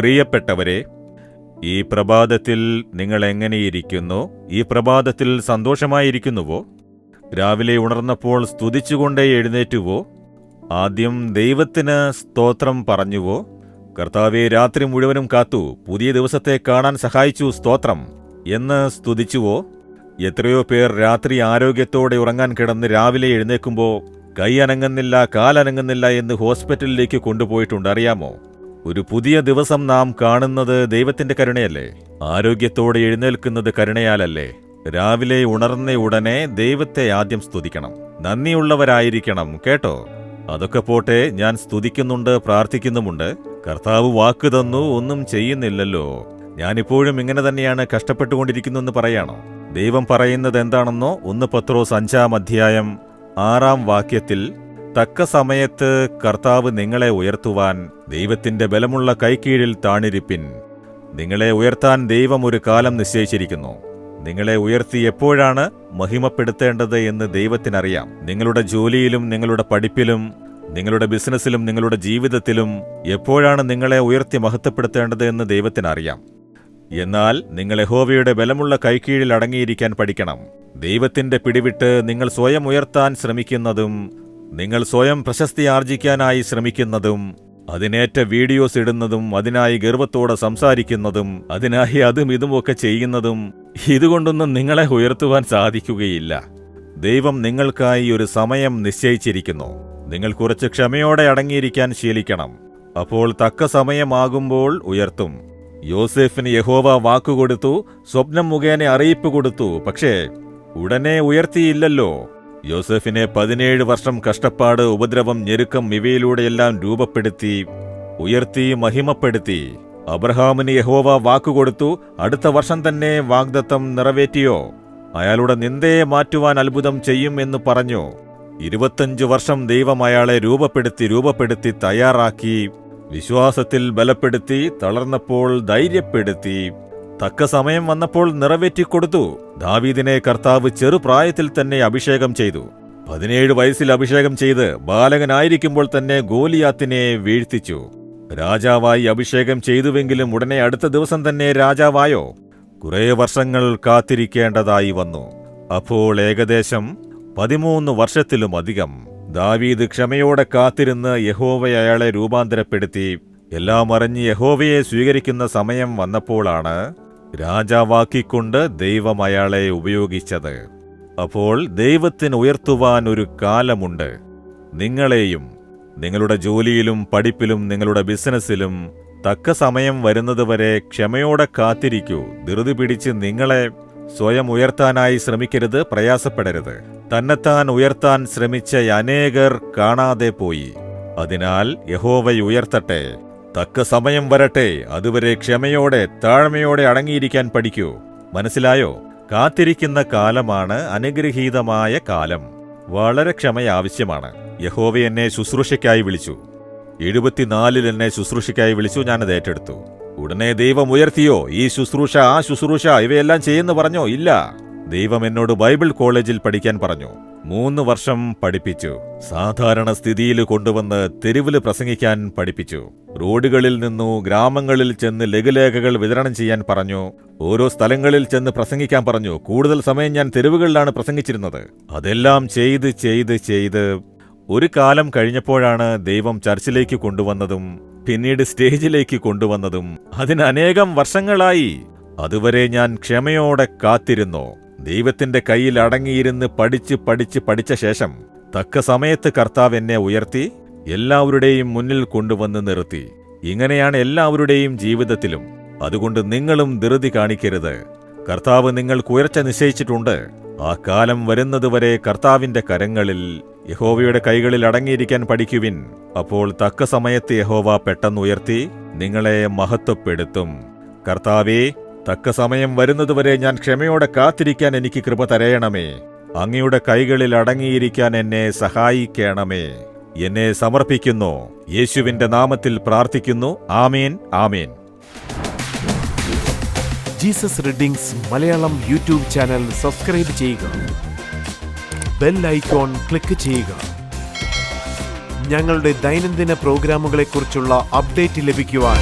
പ്രിയപ്പെട്ടവരെ, ഈ പ്രഭാതത്തിൽ നിങ്ങൾ എങ്ങനെയിരിക്കുന്നു? ഈ പ്രഭാതത്തിൽ സന്തോഷമായിരിക്കുന്നുവോ? രാവിലെ ഉണർന്നപ്പോൾ സ്തുതിച്ചുകൊണ്ടേ എഴുന്നേറ്റുവോ? ആദ്യം ദൈവത്തിന് സ്തോത്രം പറഞ്ഞുവോ? കർത്താവെ, രാത്രി മുഴുവനും കാത്തു, പുതിയ ദിവസത്തെ കാണാൻ സഹായിച്ചു, സ്തോത്രം എന്ന് സ്തുതിച്ചുവോ? എത്രയോ പേർ രാത്രി ആരോഗ്യത്തോടെ ഉറങ്ങാൻ കിടന്ന് രാവിലെ എഴുന്നേൽക്കുമ്പോൾ കൈ അനങ്ങുന്നില്ല, കാലനങ്ങുന്നില്ല എന്ന് ഹോസ്പിറ്റലിലേക്ക് കൊണ്ടുപോയിട്ടുണ്ട്, അറിയാമോ? ഒരു പുതിയ ദിവസം നാം കാണുന്നത് ദൈവത്തിന്റെ കരുണയല്ലേ? ആരോഗ്യത്തോടെ എഴുന്നേൽക്കുന്നത് കരുണയാലല്ലേ? രാവിലെ ഉണർന്ന ഉടനെ ദൈവത്തെ ആദ്യം സ്തുതിക്കണം, നന്ദിയുള്ളവരായിരിക്കണം, കേട്ടോ? അതൊക്കെ പോട്ടെ, ഞാൻ സ്തുതിക്കുന്നുണ്ട്, പ്രാർത്ഥിക്കുന്നുമുണ്ട്. കർത്താവ് വാക്ക് തന്നു, ഒന്നും ചെയ്യുന്നില്ലല്ലോ. ഞാനിപ്പോഴും ഇങ്ങനെ തന്നെയാണ് കഷ്ടപ്പെട്ടുകൊണ്ടിരിക്കുന്നെന്ന് പറയാണോ? ദൈവം പറയുന്നത് എന്താണെന്നോ? 1 പത്രോസ് 5-ാം അധ്യായം 6-ാം വാക്യത്തിൽ, തക്ക സമയത്ത് കർത്താവ് നിങ്ങളെ ഉയർത്തുവാൻ ദൈവത്തിന്റെ ബലമുള്ള കൈക്കീഴിൽ താണിരിപ്പിൻ. നിങ്ങളെ ഉയർത്താൻ ദൈവം ഒരു കാലം നിശ്ചയിച്ചിരിക്കുന്നു. നിങ്ങളെ ഉയർത്തി എപ്പോഴാണ് മഹിമപ്പെടുത്തേണ്ടത് എന്ന് ദൈവത്തിനറിയാം. നിങ്ങളുടെ ജോലിയിലും നിങ്ങളുടെ പഠിപ്പിലും നിങ്ങളുടെ ബിസിനസ്സിലും നിങ്ങളുടെ ജീവിതത്തിലും എപ്പോഴാണ് നിങ്ങളെ ഉയർത്തി മഹത്വപ്പെടുത്തേണ്ടത് എന്ന് ദൈവത്തിനറിയാം. എന്നാൽ നിങ്ങൾ യഹോവയുടെ ബലമുള്ള കൈക്കീഴിൽ അടങ്ങിയിരിക്കാൻ പഠിക്കണം. ദൈവത്തിന്റെ പിടിവിട്ട് നിങ്ങൾ സ്വയം ഉയർത്താൻ ശ്രമിക്കുന്നതും നിങ്ങൾ സ്വയം പ്രശസ്തി ആർജിക്കാനായി ശ്രമിക്കുന്നതും അതിനേറ്റ വീഡിയോസ് ഇടുന്നതും അതിനായി ഗർവത്തോടെ സംസാരിക്കുന്നതും അതിനായി അതും ഇതുമൊക്കെ ചെയ്യുന്നതും ഇതുകൊണ്ടൊന്നും നിങ്ങളെ ഉയർത്തുവാൻ സാധിക്കുകയില്ല. ദൈവം നിങ്ങൾക്കായി ഒരു സമയം നിശ്ചയിച്ചിരിക്കുന്നു. നിങ്ങൾ കുറച്ച് ക്ഷമയോടെ അടങ്ങിയിരിക്കാൻ ശീലിക്കണം. അപ്പോൾ തക്ക സമയമാകുമ്പോൾ ഉയർത്തും. യോസേഫിന് യഹോവ വാക്കുകൊടുത്തു, സ്വപ്നം മുഖേന അറിയിപ്പ് കൊടുത്തു, പക്ഷേ ഉടനെ ഉയർത്തിയില്ലല്ലോ. യോസേഫിനെ 17 വർഷം കഷ്ടപ്പാട്, ഉപദ്രവം, ഞെരുക്കം ഇവയിലൂടെയെല്ലാം രൂപപ്പെടുത്തി, ഉയർത്തി, മഹിമപ്പെടുത്തി. അബ്രഹാമിന് യഹോവ വാക്കുകൊടുത്തു, അടുത്ത വർഷം തന്നെ വാഗ്ദത്തം നിറവേറ്റിയോ? അയാളുടെ നിന്ദയെ മാറ്റുവാൻ അത്ഭുതം ചെയ്യും എന്ന് പറഞ്ഞു. 25 വർഷം ദൈവം അയാളെ രൂപപ്പെടുത്തി തയ്യാറാക്കി, വിശ്വാസത്തിൽ ബലപ്പെടുത്തി, തളർന്നപ്പോൾ ധൈര്യപ്പെടുത്തി, തക്ക സമയം വന്നപ്പോൾ നിറവേറ്റിക്കൊടുത്തു. ദാവീദിനെ കർത്താവ് ചെറുപ്രായത്തിൽ തന്നെ അഭിഷേകം ചെയ്തു. 17 വയസ്സിൽ അഭിഷേകം ചെയ്ത് ബാലകനായിരിക്കുമ്പോൾ തന്നെ ഗോലിയാത്തിനെ വീഴ്ത്തിച്ചു. രാജാവായി അഭിഷേകം ചെയ്തുവെങ്കിലും ഉടനെ അടുത്ത ദിവസം തന്നെ രാജാവായോ? കുറേ വർഷങ്ങൾ കാത്തിരിക്കേണ്ടതായി വന്നു. അപ്പോൾ ഏകദേശം 13 വർഷത്തിലുമധികം ദാവീദ് ക്ഷമയോടെ കാത്തിരുന്ന് യഹോവ അയാളെ രൂപാന്തരപ്പെടുത്തി. എല്ലാം അറിഞ്ഞ് യഹോവയെ സ്വീകരിക്കുന്ന സമയം വന്നപ്പോഴാണ് രാജാവാക്കിക്കൊണ്ട് ദൈവം അയാളെ ഉപയോഗിച്ചത്. അപ്പോൾ ദൈവത്തിന് ഉയർത്തുവാൻ ഒരു കാലമുണ്ട്. നിങ്ങളെയും നിങ്ങളുടെ ജോലിയിലും പഠിപ്പിലും നിങ്ങളുടെ ബിസിനസ്സിലും തക്ക സമയം വരുന്നതുവരെ ക്ഷമയോടെ കാത്തിരിക്കൂ. ധൃതി പിടിച്ച് നിങ്ങളെ സ്വയം ഉയർത്താനായി ശ്രമിക്കരുത്, പ്രയാസപ്പെടരുത്. തന്നെത്താൻ ഉയർത്താൻ ശ്രമിച്ച അനേകർ കാണാതെ പോയി. അതിനാൽ യഹോവ ഉയർത്തട്ടെ, തക്ക സമയം വരട്ടെ. അതുവരെ ക്ഷമയോടെ താഴ്മയോടെ അടങ്ങിയിരിക്കാൻ പഠിക്കൂ. മനസ്സിലായോ? കാത്തിരിക്കുന്ന കാലമാണ് അനുഗ്രഹീതമായ കാലം. വളരെ ക്ഷമ ആവശ്യമാണ്. യഹോവ എന്നെ ശുശ്രൂഷയ്ക്കായി വിളിച്ചു. 74-ൽ എന്നെ ശുശ്രൂഷയ്ക്കായി വിളിച്ചു. ഞാനത് ഏറ്റെടുത്തു. ഉടനെ ദൈവം ഉയർത്തിയോ? ഈ ശുശ്രൂഷ, ആ ശുശ്രൂഷ, ഇവയെല്ലാം ചെയ്യുന്നു പറഞ്ഞോ? ഇല്ല. ദൈവം എന്നോട് ബൈബിൾ കോളേജിൽ പഠിക്കാൻ പറഞ്ഞു. 3 വർഷം പഠിപ്പിച്ചു. സാധാരണ സ്ഥിതിയിൽ കൊണ്ടുവന്ന് തെരുവിൽ പ്രസംഗിക്കാൻ പഠിപ്പിച്ചു. റോഡുകളിൽ നിന്നു ഗ്രാമങ്ങളിൽ ചെന്ന് ലഘുലേഖകൾ വിതരണം ചെയ്യാൻ പറഞ്ഞു. ഓരോ സ്ഥലങ്ങളിൽ ചെന്ന് പ്രസംഗിക്കാൻ പറഞ്ഞു. കൂടുതൽ സമയം ഞാൻ തെരുവുകളിലാണ് പ്രസംഗിച്ചിരുന്നത്. അതെല്ലാം ചെയ്ത് ഒരു കാലം കഴിഞ്ഞപ്പോഴാണ് ദൈവം ചർച്ചിലേക്ക് കൊണ്ടുവന്നതും പിന്നീട് സ്റ്റേജിലേക്ക് കൊണ്ടുവന്നതും. അതിന് അനേകം വർഷങ്ങളായി. അതുവരെ ഞാൻ ക്ഷമയോടെ കാത്തിരുന്നു. ദൈവത്തിന്റെ കയ്യിൽ അടങ്ങിയിരുന്ന് പഠിച്ച ശേഷം തക്ക സമയത്ത് കർത്താവ് എന്നെ ഉയർത്തി എല്ലാവരുടെയും മുന്നിൽ കൊണ്ടുവന്ന് നിർത്തി. ഇങ്ങനെയാണ് എല്ലാവരുടെയും ജീവിതത്തിലും. അതുകൊണ്ട് നിങ്ങളും ധൃതി കാണിക്കരുത്. കർത്താവ് നിങ്ങൾക്ക് ഉയർച്ച നിശ്ചയിച്ചിട്ടുണ്ട്. ആ കാലം വരുന്നതുവരെ കർത്താവിന്റെ കരങ്ങളിൽ, യഹോവയുടെ കൈകളിൽ അടങ്ങിയിരിക്കാൻ പഠിക്കുവിൻ. അപ്പോൾ തക്ക സമയത്ത് യഹോവ പെട്ടെന്നുയർത്തി നിങ്ങളെ മഹത്വപ്പെടുത്തും. കർത്താവേ, തക്ക സമയം വരുന്നതുവരെ ഞാൻ ക്ഷമയോടെ കാത്തിരിക്കാൻ എനിക്ക് കൃപ തരയണമേ. അങ്ങയുടെ കൈകളിൽ അടങ്ങിയിരിക്കാൻ എന്നെ സഹായിക്കണമേ. എന്നെ സമർപ്പിക്കുന്നു. യേശുവിന്റെ നാമത്തിൽ പ്രാർത്ഥിക്കുന്നു. ആമേൻ, ആമേൻ. Jesus readings Malayalam YouTube channel subscribe ചെയ്യുക. ബെൽ ഐക്കോൺ ക്ലിക്ക് ചെയ്യുക. ഞങ്ങളുടെ ദൈനംദിന പ്രോഗ്രാമുകളെക്കുറിച്ചുള്ള അപ്ഡേറ്റ് ലഭിക്കുവാൻ